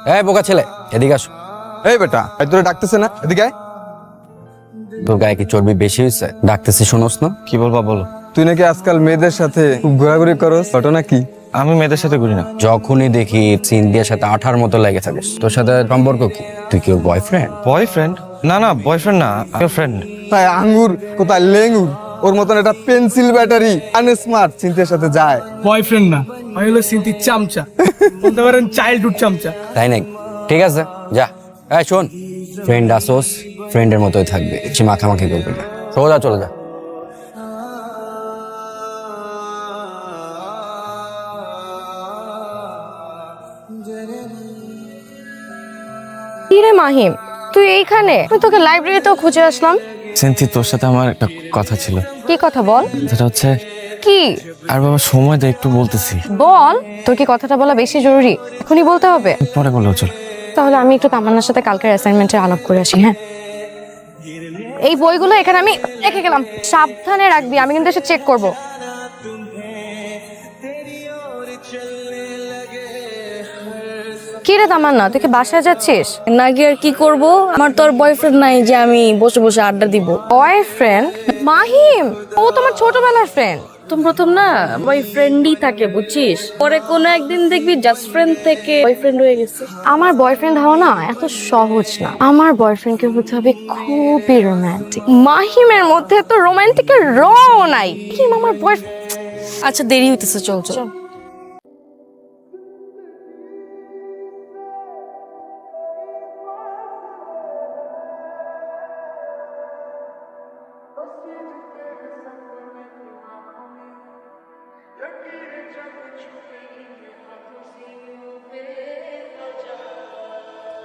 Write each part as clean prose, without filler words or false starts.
এই বোকা ছেলে, এদিকে আসো। এই বেটা, তোরা ডাকতেছে না, এদিকে আয়। তোর গায়ে কি চর্বি বেশি হয়েছে? ডাকতেছি শোনোস না? কি বলবা বলো। তুই নাকি আজকাল মেয়েদের সাথে খুব ঘোরাঘুরি করস, ঘটনা কি? আমি মেয়েদের সাথে ঘুরি না। যখনই দেখি সিনথিয়ার সাথে আঠার মতো লেগে থাকিস। তোর সাথে সম্পর্ক কি? তুই কি ওর বয়ফ্রেন্ড? বয়ফ্রেন্ড? না না, বয়ফ্রেন্ড না, আমি ফ্রেন্ড। তাই আঙ্গুর কোথায় লেঙ্গুর, ওর মতন একটা পেন্সিল ব্যাটারি আনস্মার্ট চিন্তার সাথে যায়। বয়ফ্রেন্ড না, আমি হলো সিন্তির চামচা, বলতে পারেন চাইল্ডহুড চামচা। তাই নাকি? ঠিক আছে, যা। এই শোন, ফ্রেন্ড আসোস, ফ্রেন্ডের মতোই থাকবে, সে মাখামাখি করবে না। সোজা চলে যা। কি রে মাহিম, তুই এইখানে? আমি তোকে লাইব্রেরিতেও খুঁজে আসলাম। সিনথি, তোর সাথে আমার একটা কথা ছিল। কি কথা বল। সেটা হচ্ছে, কি? আর বাবা সময় দে, একটু বলতেছি। বল, তোর কি কথাটা বলা বেশি জরুরি? এখনই বলতে হবে? পরে বললেও চল। তাহলে আমি একটু তামান্নার সাথে কালকের অ্যাসাইনমেন্টে আলাপ করে আসি। হ্যাঁ, এই বইগুলো এখানে আমি রেখে গেলাম, সাবধানে রাখবি, আমি কিন্তু এসে চেক করব। কি রে তামান্না, তুই কি বাসায় যাচ্ছিস? নাকি আর কি করব, আমার তো আর বয়ফ্রেন্ড নাই যে আমি বসে বসে আড্ডা দিব। বয়ফ্রেন্ড? মাহিম, ও তোমার ছোটবেলার ফ্রেন্ড। প্রথম না বয়ফ্রেন্ডই থাকে, বুঝছিস? পরে কোনো একদিন দেখবি জাস্ট ফ্রেন্ড থেকে বয়ফ্রেন্ড হয়ে গেছে। আমার বয়ফ্রেন্ড হওয়া না এত সহজ না। আমার বয়ফ্রেন্ডকে হতে হবে খুবই রোমান্টিক। মাহিমের মধ্যে তো রোমান্টিকের রও নাই। মাহিম আমার বয়ফ্রেন্ড। আচ্ছা দেরি হইতেছে, চল চল।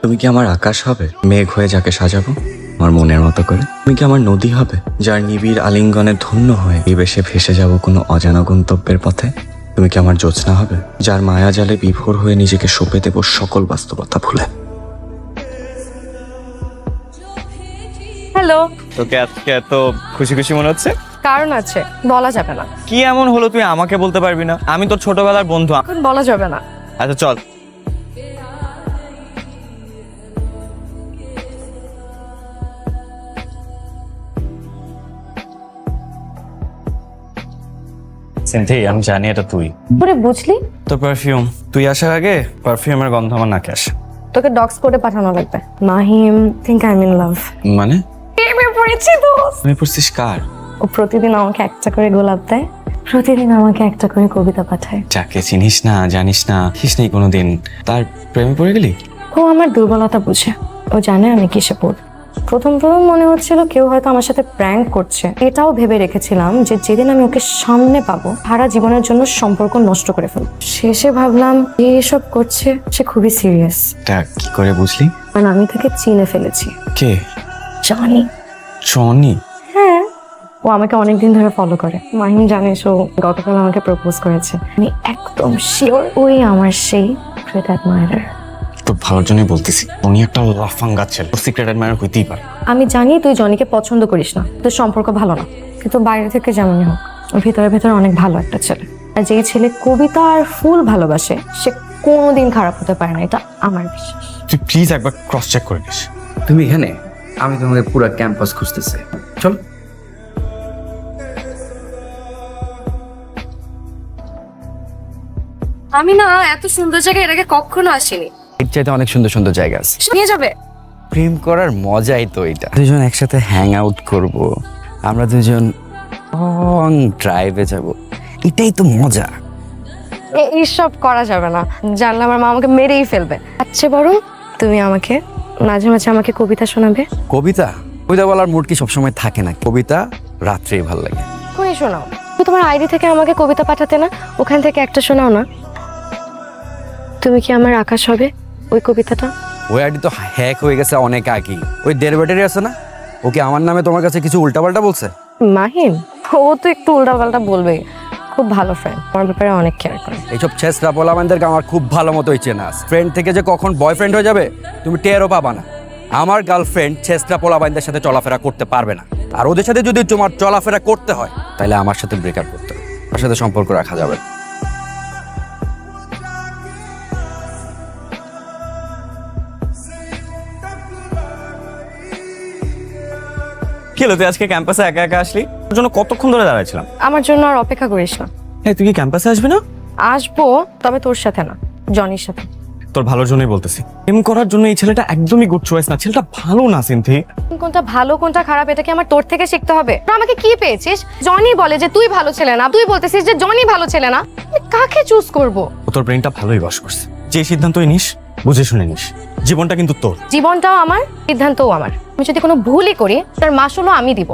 তুমি কি আমার আকাশ হবে, মেঘ হয়ে যাকে সাজাবো আমার মনের মতো করে? তুমি কি আমার নদী হবে, যার নিবিড় আলিঙ্গনে ধন্য হয়ে নিবেশে ভেসে যাব কোনো অজানা গন্তব্যের পথে? তুমি কি আমার জ্যোৎস্না হবে, যার মায়া জালে বিভোর হয়ে নিজেকে সঁপে দেব সকল বাস্তবতা ভুলে? হ্যালো। তোকে আজকে এত খুশি খুশি মনে হচ্ছে? কারণ আছে, বলা যাবে না। কি এমন হলো তুই আমাকে বলতে পারবি না? আমি তোর ছোটবেলার বন্ধু। এখন বলা যাবে না। আচ্ছা চল। সিনথি, আমি জানি এটা তুই। পুরো বুঝলি? তোর পারফিউম, তুই আসার আগে পারফিউমের গন্ধ আমার নাকে আসে। তোকে ডক্স কোডে পাঠানো লাগবে। Mahim, think I am in love. মানে? প্রেমে পড়েছি দোস্ত। তুমি পড়ছিস কার? ও প্রতিদিন আমাকে একটা করে গোলাপ দেয়, প্রতিদিন আমাকে একটা করে কবিতা পাঠায়। যাকে চিনিস না, জানিস না, দেখিস নেই কোনোদিন, তার প্রেমে পড়ে গেলি? ও আমার দুর্বলতা বুঝে, ও জানে আমি কিসে পড়ব। প্রথম মনে হচ্ছিল কেউ হয়তো আমার সাথে প্র্যাঙ্ক করছে। এটাও ভেবে রেখেছিলাম যে যেদিন আমি ওকে সামনে পাবো সারা জীবনের জন্য সম্পর্ক নষ্ট করে ফেলবো। শেষে ভাবলাম যে এসব করছে সে খুবই সিরিয়াস। তা কি করে বুঝলি? কারণ আমি তাকে চিনে ফেলেছি। কে? জানি। জনি? হ্যাঁ, ও আমাকে অনেকদিন ধরে ফলো করে। মাহিম জানিস, ও গতকাল আমাকে প্রপোজ করেছে। আমি একদম শিওর ওই আমার সেই গ্রেট অ্যাডমায়ারার। তোর ভালোর জন্যই বলতেছি, উনি একটা লাফাঙ্গা ছেলে, তোর সিক্রেট অ্যাডমায়ার হইতেই পারে। আমি জানি তুই জনিকে পছন্দ করিস না, তোর সম্পর্ক ভালো না, কিন্তু বাইরে থেকে যেমনই হোক ওর ভিতরে ভেতরে অনেক ভালো একটা ছেলে। আর যেই ছেলে কবিতা আর ফুল ভালোবাসে সে কোনোদিন খারাপ হতে পারে না, এটা আমার বিশ্বাস। তুই প্লিজ একবার ক্রস চেক করে নিস। তুমি এখানে, আমি তোমাকে পুরো ক্যাম্পাস খুঁজতেছি। চল। আমি না এত সুন্দর জায়গায় এর আগে কখনো আসিনি। এর চাইতে অনেক সুন্দর সুন্দর জায়গা আছে। নিয়ে যাবে? প্রেম করার মজাই তো এটা। দুজন একসাথে হ্যাং আউট করব, আমরা দুজন লং ড্রাইভে যাব, এটাই তো মজা। এইসব করা যাবে না, জানলে আমার মা আমাকে মেরেই ফেলবে। আচ্ছা বরং তুমি আমাকে মাঝে মাঝে আমাকে কবিতা শোনাবে। কবিতা? কবিতা বলার মুড কি সবসময় থাকে না? কবিতা রাত্রেই ভালো লাগে। কোনি শোনাও। তোমার আইডি থেকে আমাকে কবিতা পাঠাতে না, ওখান থেকে একটা শোনাও না। তুমি কি আমার আকাশ হবে, ওই কবিতাটা। ওই আইডি তো হ্যাক হয়ে গেছে অনেক আগেই। ওই দেড় ব্যাটারি আছে না, ওকে আমার নামে তোমার কাছে কিছু উল্টাপাল্টা বলছে? মাহিম, ও তো একটু উল্টাপাল্টা বলবে, খুব ভালো ফ্রেন্ড, আমার ব্যাপারে অনেক কেয়ার করে। এইসব ছেসরা পোলামানদেরকে আমার খুব ভালো মতোই চেনা আছে। ফ্রেন্ড থেকে যে কখন বয়ফ্রেন্ড হয়ে যাবে তুমি টেরও পাবা না। আমার গার্লফ্রেন্ড ছেসরা পোলাবাইনদের সাথে চলাফেরা করতে পারবে না, আর ওদের সাথে যদি তোমার চলাফেরা করতে হয় তাহলে আমার সাথে ব্রেকআপ করতে হবে, আমার সাথে সম্পর্ক রাখা যাবে না। কি হলো, তুই আজকে ক্যাম্পাসে একা একা আসলি? তোর জন্য কতক্ষণ ধরে দাঁড়াইছিলাম। আমার জন্য আর অপেক্ষা করিস না। হ্যাঁ, তুই কি ক্যাম্পাসে আসবি না? আসবো, তবে তোর সাথে না, জনির সাথে। তোর ভালোর জন্যই বলতেছি, এম করার জন্য এই ছেলেটা একদমই গুড চয়েস না। ছেলেটা ভালো না সিনথি। কোনটা ভালো কোনটা খারাপ এটা কি আমার তোর থেকে শিখতে হবে? তোরা আমাকে কি পেয়েছিস? জনি বলে যে তুই ভালো ছেলে না, তুই বলতেছিস যে জনি ভালো ছেলে না। আমি কাকে চুজ করব? ও তোর ব্রেনটা ভালোই বশ করছে। যে সিদ্ধান্তই নিস বুঝে শুনে নিস, জীবনটা কিন্তু তোর। জীবনটাও আমার, সিদ্ধান্তও আমার। আমি যদি কোনো ভুলই করি তার মাসুলও আমি দিব।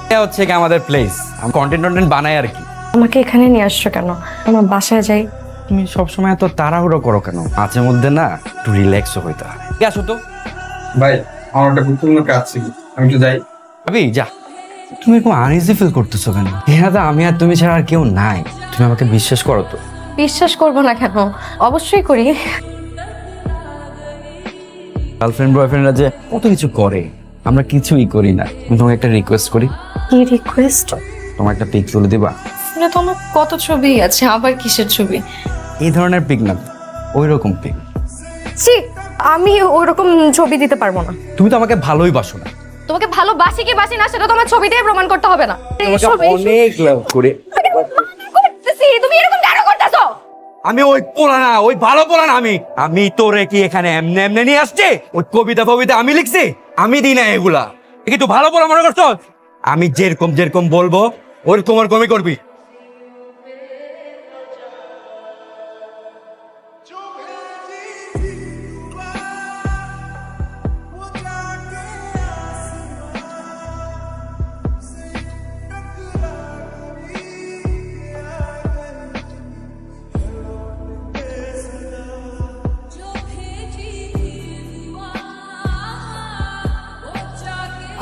এটা হচ্ছে কি আমাদের প্লেস, আমি কন্টেন্ট বানাই আর কি। আমাকে এখানে নিয়ে আসছো কেন? আমার বাসায় যাই। তুমি সবসময় এত তাড়াহুড়ো করো কেন? মাঝে মধ্যে না একটু রিল্যাক্সও হইতে হয়। ঠিক আছে তো ভাই আমার একটা গুরুত্বপূর্ণ কাজ ছিল, আমি একটু যাই। ভাবি যা। তুমি এরকম আনইজি ফিল করতেছো কেন? হ্যাঁ, তো আমি আর তুমি ছাড়া আর কেউ নাই। তুমি আমাকে বিশ্বাস করো তো? বিশ্বাস করবো না কেন? অবশ্যই করি। গার্লফ্রেন্ড বয়ফ্রেন্ডরা যে কত কিছু করে, আমরা কিছুই করি না। আমি তোমাকে একটা রিকোয়েস্ট করি, কি রিকোয়েস্ট? তোমার একটা পিক তুলে দিবা? ফোনে তো আমার কত ছবি আছে, আবার কিসের ছবি? এই ধরনের পিক না, ওই রকম পিক। ছি, আমি ওরকম ছবি দিতে পারবো না। তুমি তো আমাকে ভালোই বাসো না। তোমাকে ভালোবাসি কি বাসি না সেটা তোমার ছবি দিয়ে প্রমাণ করতে হবে না। তোমাকে অনেক লাভ করে। তুমি এরকম কেন করতেছো? আমি ওই পোলা না, ওই ভালো পোলা না। আমি তোরে কি এখানে এমনি এমনি নিয়ে আসছে? ওই কবিতা ফবিতা আমি লিখছি? আমি দিই না এগুলা। এ কি তুই ভালো পোলা মনে করছো? আমি যেরকম যেরকম বলবো ওরকম ওরকমই করবি।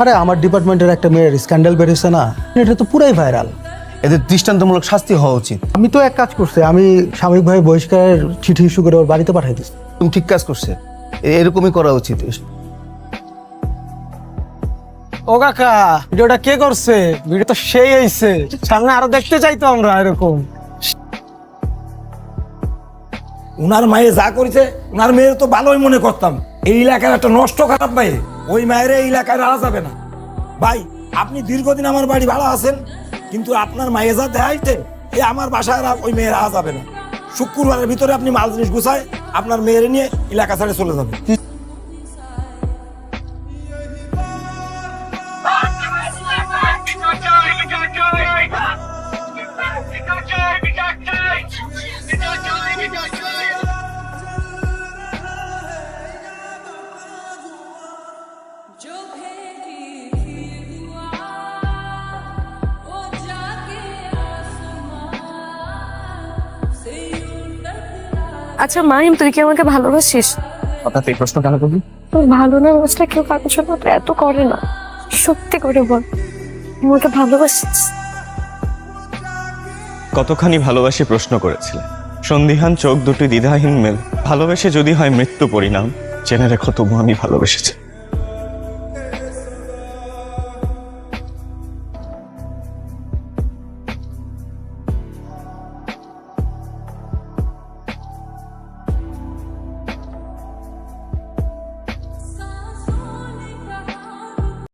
আরে আমার ডিপার্টমেন্টের একটা মেয়ের স্ক্যান্ডাল বেরিয়েছে না, এটা তো পুরাই ভাইরাল। এদের দৃষ্টান্তমূলক শাস্তি হওয়া উচিত। আমি তো এক কাজ করছি, আমি সাময়িকভাবে বহিষ্কারের চিঠি ইস্যু করে ওর বাড়িতে পাঠাই দিচ্ছি। তুমি ঠিক কাজ করছে, এরকমই করা উচিত। ও কাকা, ভিডিওটা কে করছে? ভিডিও তো সেই হয়েছে, সামনে আরো দেখতে চাইতো আমরা এরকম। উনার মায়ে যা করেছে উনার মেয়ের তো ভালোই মনে করতাম। এই এলাকার একটা নষ্ট খারাপ মায়ে, ওই মায়ের এই এলাকায় রাখা যাবে না। ভাই আপনি দীর্ঘদিন আমার বাড়ি ভাড়া আছেন, কিন্তু আপনার মায়ে যা দেখাইতে এই আমার বাসায় ওই মেয়ের রাখা যাবে না। শুক্রবারের ভিতরে আপনি মাল জিনিস গুছায় আপনার মেয়ের নিয়ে এলাকা ছেড়ে চলে যাবেন। আচ্ছা মাহিম, তুই কি আমাকে ভালোবাসিস? হঠাৎ এই প্রশ্ন কেন করবি? তোর ভালো না বাসলে কেউ কারোর জন্য তো এত করে না। সত্যি করে বল, আমাকে ভালোবাসিস? কতখানি ভালোবাসি প্রশ্ন করেছিলে। সন্দিহান চোখ দুটি দ্বিধাহীন মেল। ভালোবেসে যদি হয় মৃত্যু পরিণাম, জেনে রেখো তবু আমি ভালোবেসেছি।